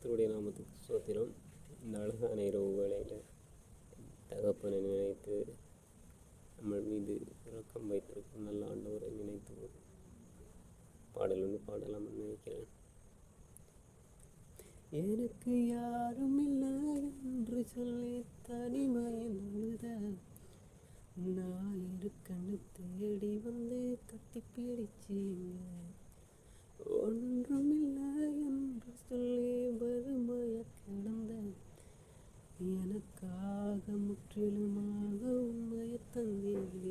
கர்த்தருடைய நாமத்துக்கு ஸ்தோத்திரம். இந்த அழகான இரவு வேளையில் தகப்பனை நினைத்து நம்ம மீது இரக்கம் வைத்திருக்கும் நல்ல ஆண்டவரை நினைத்து ஒரு பாடல் ஒன்று பாடலாம் நினைக்கிறேன். எனக்கு யாரும் இல்லை என்று சொல்லி தனிமையில் அழுத நான் இருக்கன்னு தேடி வந்து கட்டி பிடிச்சீங்க. ஒன்றுமில்லை என்று சொல்லி வறுமைய கிடந்த எனக்காக முற்றிலுமாக உண்மையை தந்தீங்க.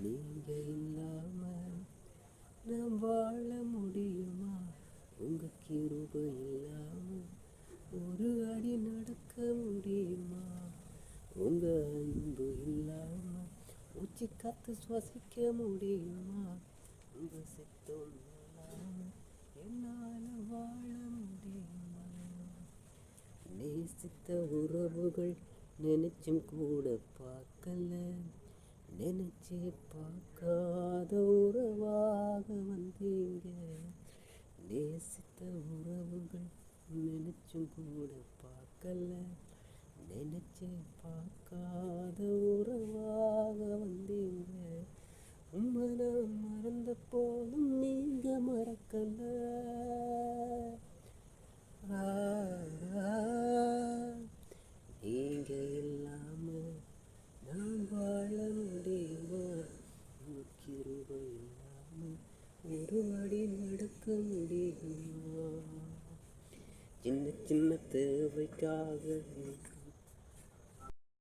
நீங்க இல்லாம நான் வாழ முடியுமா? உங்க கிருபை இல்லாம ஒரு அடி நடக்க முடியுமா? உங்க அன்பு இல்லாம உச்சி காத்து சுவாசிக்க முடியுமா? உங்க சித்தம் இல்லாம என்னால வாழ முடியுமா? நேசித்த உறவுகள் நினைச்சும் கூட பார்க்கல, நினைச்சு பார்க்காத உறவாக வந்தீங்க. நேசித்த உறவுகள் நினைச்சும் கூட பார்க்கல, நினைச்சு பார்க்காத உறவாக வந்தீங்க. உண்மை நான் மறந்த போதும் நீங்க மறக்கல. நீங்க இல்லாம நான் வாழ முடியுமா? கிருபை இல்லாம ஒரு அடி நடக்க முடியுமா? சின்ன சின்ன தேவைக்காக